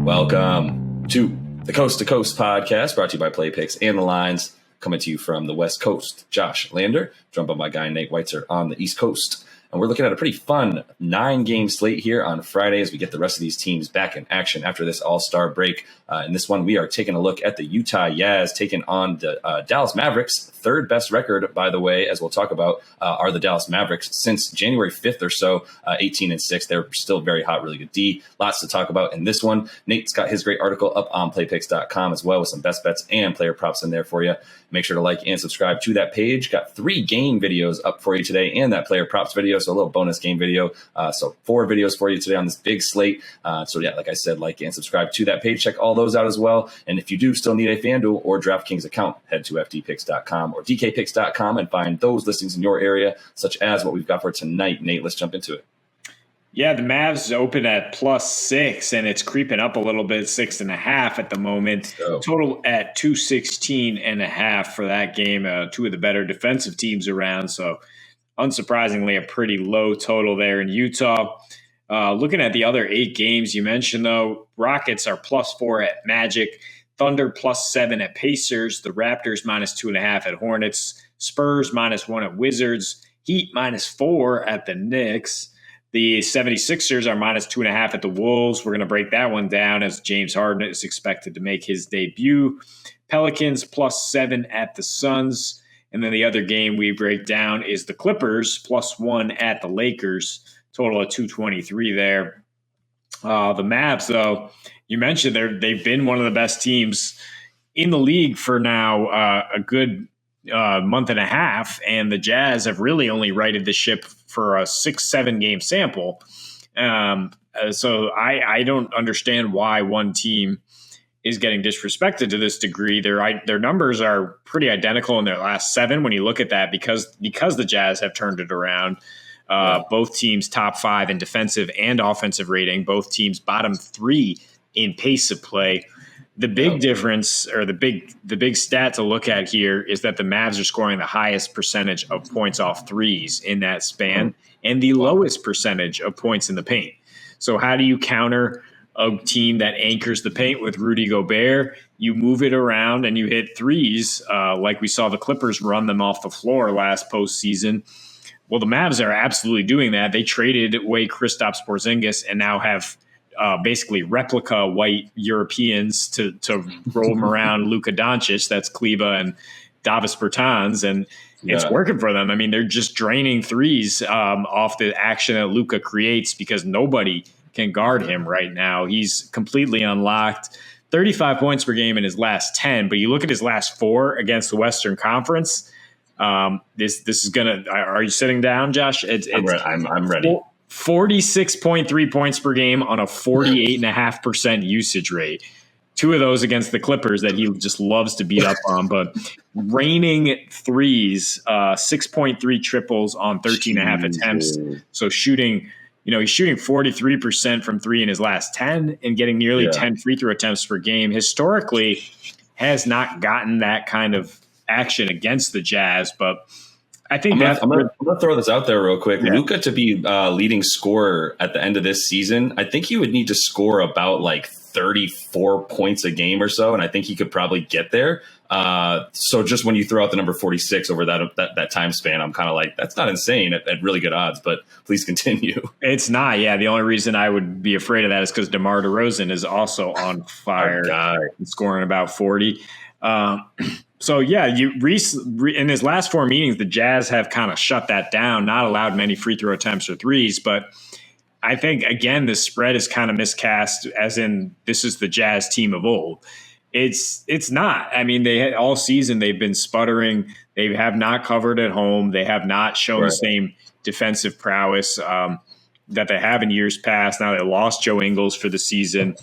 Welcome to the Coast to Coast podcast, brought to you by Play Picks and the Lines, coming to you from the West Coast. Josh Lander, joined by my guy Nate Weitzer on the East Coast. And we're looking at a pretty fun 9-game slate here on Friday as we get the rest of these teams back in action after this All-Star break. In this one, we are taking a look at the Utah Jazz taking on the Dallas Mavericks. Third best record, by the way, as we'll talk about, are the Dallas Mavericks since January 5th or so, 18-6. They're still very hot, really good D. Lots to talk about in this one. Nate's got his great article up on playpicks.com as well with some best bets and player props in there for you. Make sure to like and subscribe to that page. Got 3 game videos up for you today and that player props video, so a little bonus game video. So 4 videos for you today on this big slate. So yeah, like I said, like and subscribe to that page. Check all those out as well. And if you do still need a FanDuel or DraftKings account, head to FDPicks.com or DKPicks.com and find those listings in your area, such as what we've got for tonight. Nate, let's jump into it. Yeah, the Mavs open at +6, and it's creeping up a little bit, 6.5 at the moment. Total at 216.5 for that game. 2 of the better defensive teams around, so unsurprisingly, a pretty low total there in Utah. Looking at the other 8 games you mentioned, though, Rockets are +4 at Magic, Thunder +7 at Pacers, the Raptors -2.5 at Hornets, Spurs -1 at Wizards, Heat -4 at the Knicks. The 76ers are -2.5 at the Wolves. We're going to break that one down as James Harden is expected to make his debut. Pelicans +7 at the Suns. And then the other game we break down is the Clippers +1 at the Lakers. Total of 223 there. The Mavs, though, you mentioned they've been one of the best teams in the league for now a good month and a half, and the Jazz have really only righted the ship for a 6-7 game sample. So I don't understand why one team is getting disrespected to this degree. Their numbers are pretty identical in their last 7 when you look at that, because the Jazz have turned it around. Both teams top 5 in defensive and offensive rating. Both teams bottom 3 in pace of play. The big difference, or the big stat to look at here, is that the Mavs are scoring the highest percentage of points off threes in that span and the lowest percentage of points in the paint. So how do you counter a team that anchors the paint with Rudy Gobert? You move it around and you hit threes, like we saw the Clippers run them off the floor last postseason. Well, the Mavs are absolutely doing that. They traded away Kristaps Porzingis and now have basically replica white Europeans to roll them around Luka Doncic. That's Kleba and Davis Bertans, and it's working for them. I mean, they're just draining threes off the action that Luka creates because nobody can guard him right now. He's completely unlocked. 35 points per game in his last 10, but you look at his last 4 against the Western Conference. This is gonna. Are you sitting down, Josh? I'm ready. 46.3 points per game on a 48.5% usage rate. 2 of those against the Clippers that he just loves to beat up on, but raining threes, 6.3 triples on 13.5 attempts. So shooting, he's shooting 43% from 3 in his last 10 and getting nearly 10 free throw attempts per game. Historically, has not gotten that kind of action against the Jazz, but I think I'm going to throw this out there real quick. Yeah. Luka to be leading scorer at the end of this season, I think he would need to score about like 34 points a game or so, and I think he could probably get there. So just when you throw out the number 46 over that time span, I'm kind of like, that's not insane at really good odds, but please continue. It's not, yeah. The only reason I would be afraid of that is because DeMar DeRozan is also on fire and scoring about 40. So, yeah, in his last 4 meetings, the Jazz have kind of shut that down, not allowed many free throw attempts or threes. But I think, again, this spread is kind of miscast, as in this is the Jazz team of old. It's not. I mean, all season they've been sputtering. They have not covered at home. They have not shown the same defensive prowess that they have in years past. Now they lost Joe Ingles for the season.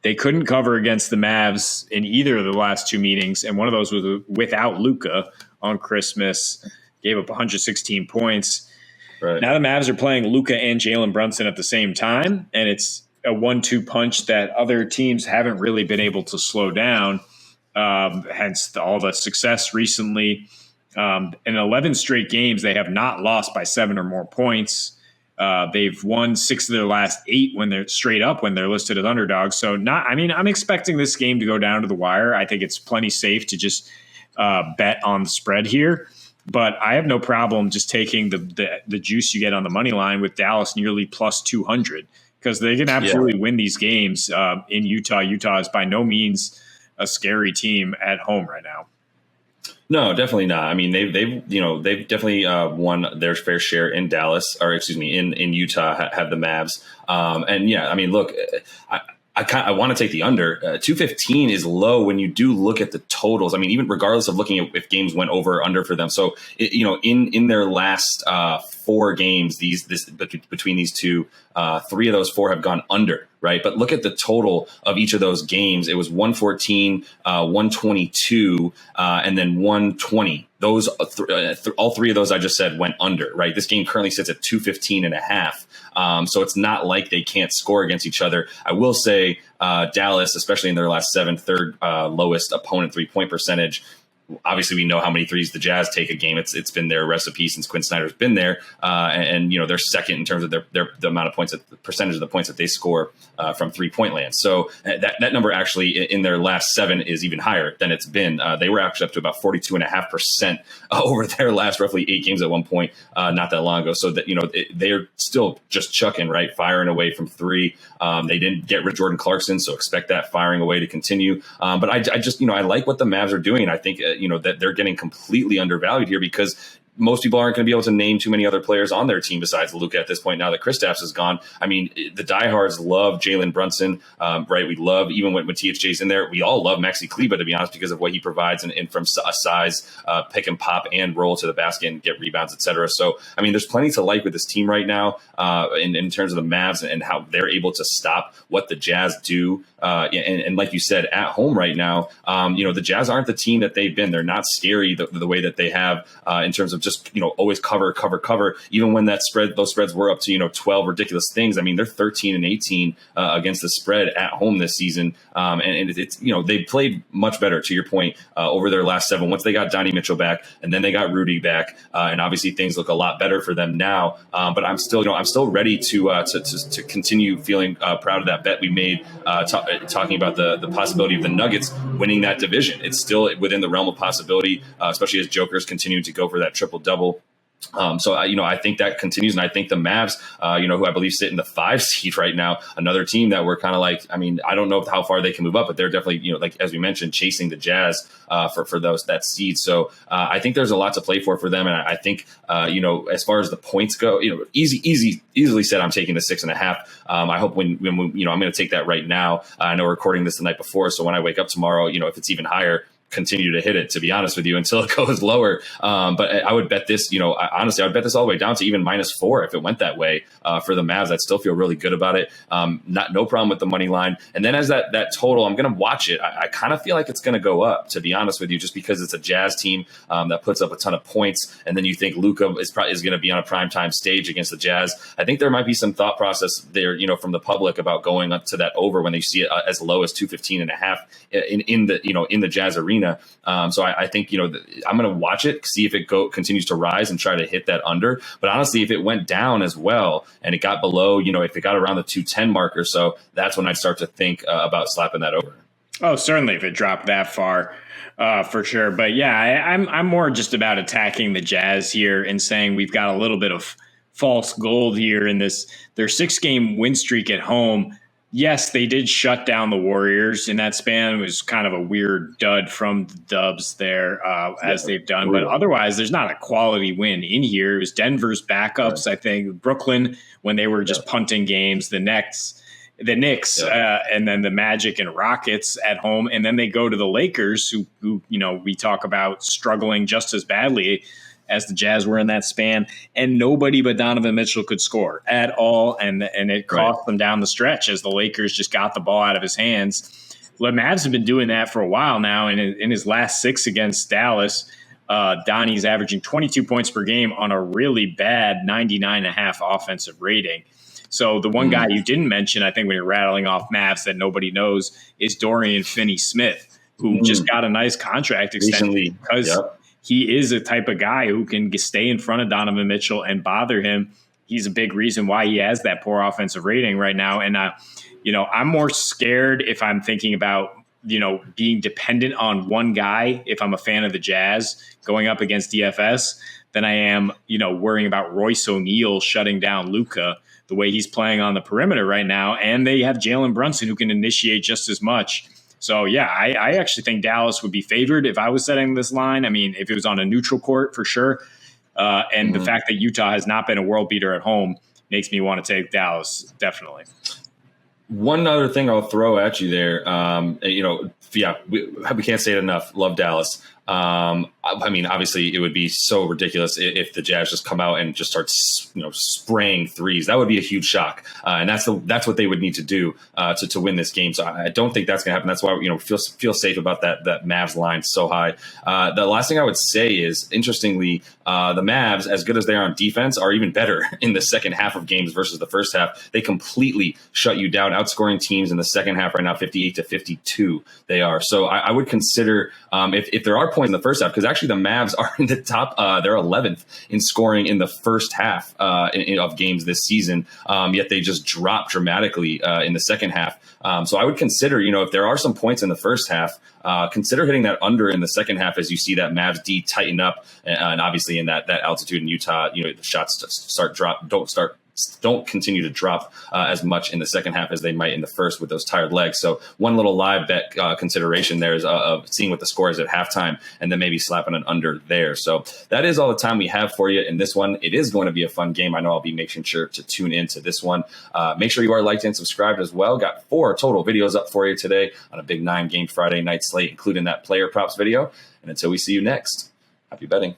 They couldn't cover against the Mavs in either of the last 2 meetings, and one of those was without Luka on Christmas. Gave up 116 points. Right. Now the Mavs are playing Luka and Jalen Brunson at the same time, and it's a 1-2 punch that other teams haven't really been able to slow down, hence all the success recently. In 11 straight games, they have not lost by 7 or more points. They've won 6 of their last 8 when they're straight up when they're listed as underdogs. So I'm expecting this game to go down to the wire. I think it's plenty safe to just bet on the spread here. But I have no problem just taking the juice you get on the money line with Dallas nearly plus 200 because they can absolutely win these games in Utah. Utah is by no means a scary team at home right now. No, definitely not. I mean, they've definitely won their fair share in Dallas, or excuse me, in Utah. Have the Mavs, and yeah, I mean, look, I want to take the under. 215 is low when you do look at the totals. I mean, even regardless of looking at if games went over or under for them. So, in their last 4 games, between these two, 3 of those 4 have gone under, right? But look at the total of each of those games. It was 114, 122, and then 120. Those all 3 of those I just said went under, right? This game currently sits at 215.5. So it's not like they can't score against each other. I will say Dallas, especially in their last 7, third lowest opponent 3-point percentage. Obviously, we know how many threes the Jazz take a game. It's been their recipe since Quinn Snyder's been there, and they're second in terms of the amount of points, the percentage of the points that they score from 3-point land. So that number actually in their last 7 is even higher than it's been. They were actually up to about 42.5% over their last roughly 8 games at one point not that long ago. So that they're still just chucking, right, firing away from 3. They didn't get rid of Jordan Clarkson, so expect that firing away to continue. But I just I like what the Mavs are doing. I think that they're getting completely undervalued here because most people aren't going to be able to name too many other players on their team besides Luka at this point now that Kristaps is gone. I mean, the diehards love Jalen Brunson, right? We love, even when THJ's in there, we all love Maxi Kleber, to be honest, because of what he provides and from a size, pick and pop and roll to the basket and get rebounds, et cetera. So, I mean, there's plenty to like with this team right now in terms of the Mavs and how they're able to stop what the Jazz do. And like you said, at home right now, the Jazz aren't the team that they've been. They're not scary the way that they have in terms of just always cover. Even when those spreads were up to 12 ridiculous things. I mean, they're 13 and 18 against the spread at home this season, and it's they played much better, to your point, over their last 7. Once they got Donnie Mitchell back, and then they got Rudy back, and obviously things look a lot better for them now. But I'm still ready to continue feeling proud of that bet we made, talking about the possibility of the Nuggets winning that division. It's still within the realm of possibility, especially as Joker's continue to go for that triple-double. So I think that continues, and I think the Mavs, who I believe sit in the 5 seed right now, another team that we're kind of like, I mean, I don't know how far they can move up, but they're definitely, like as we mentioned, chasing the Jazz for that seed. So I think there's a lot to play for them, and I think as far as the points go, easily said, I'm taking the 6.5. I hope when I'm going to take that right now. I know we're recording this the night before, so when I wake up tomorrow, if it's even higher, continue to hit it, to be honest with you, until it goes lower. But I would bet this, honestly, I would bet this all the way down to even -4 if it went that way for the Mavs. I'd still feel really good about it. No problem with the money line. And then as that total, I'm going to watch it. I kind of feel like it's going to go up, to be honest with you, just because it's a Jazz team that puts up a ton of points. And then you think Luka is going to be on a primetime stage against the Jazz. I think there might be some thought process there, from the public about going up to that over when they see it as low as 215.5 in the Jazz arena. So I think, I'm going to watch it, see if it continues to rise and try to hit that under. But honestly, if it went down as well and it got below, if it got around the 210 mark or so, that's when I'd start to think about slapping that over. Oh, certainly if it dropped that far, for sure. But yeah, I'm more just about attacking the Jazz here and saying we've got a little bit of false gold here in their 6-game win streak at home. Yes, they did shut down the Warriors in that span. It was kind of a weird dud from the Dubs there, as they've done. But otherwise, there's not a quality win in here. It was Denver's backups, I think, Brooklyn, when they were just punting games, the Knicks, and then the Magic and Rockets at home. And then they go to the Lakers, who we talk about struggling just as badly as the Jazz were in that span, and nobody but Donovan Mitchell could score at all, and it cost them down the stretch as the Lakers just got the ball out of his hands. The Mavs have been doing that for a while now, and in his last 6 against Dallas, Donnie's averaging 22 points per game on a really bad 99.5 offensive rating. So the one guy you didn't mention, I think, when you're rattling off Mavs that nobody knows, is Dorian Finney-Smith, who just got a nice contract extension because he is a type of guy who can stay in front of Donovan Mitchell and bother him. he's a big reason why he has that poor offensive rating right now. And, I'm more scared if I'm thinking about, being dependent on one guy, if I'm a fan of the Jazz going up against DFS, than I am, worrying about Royce O'Neal shutting down Luka the way he's playing on the perimeter right now. And they have Jalen Brunson who can initiate just as much. So, yeah, I actually think Dallas would be favored if I was setting this line. I mean, if it was on a neutral court, for sure. And the fact that Utah has not been a world beater at home makes me want to take Dallas, definitely. One other thing I'll throw at you there, we can't say it enough. Love Dallas. I mean, obviously, it would be so ridiculous if the Jazz just come out and just start, spraying threes. That would be a huge shock, and that's what they would need to do to win this game. So I don't think that's going to happen. That's why feel safe about that Mavs line so high. The last thing I would say is, interestingly, the Mavs, as good as they are on defense, are even better in the second half of games versus the first half. They completely shut you down, outscoring teams in the second half right now, 58-52. They are. So I would consider if there are points in the first half, because actually the Mavs are in the top, they're 11th in scoring in the first half of games this season, yet they just dropped dramatically in the second half. So I would consider, if there are some points in the first half, consider hitting that under in the second half as you see that Mavs D tighten up, and obviously in that altitude in Utah, the shots don't continue to drop as much in the second half as they might in the first with those tired legs. So one little live bet consideration there is of seeing what the score is at halftime and then maybe slapping an under there. So that is all the time we have for you in this one. It is going to be a fun game. I know I'll be making sure to tune into this one. Make sure you are liked and subscribed as well. Got 4 total videos up for you today on a big 9-game Friday night slate, including that player props video. And until we see you next, happy betting.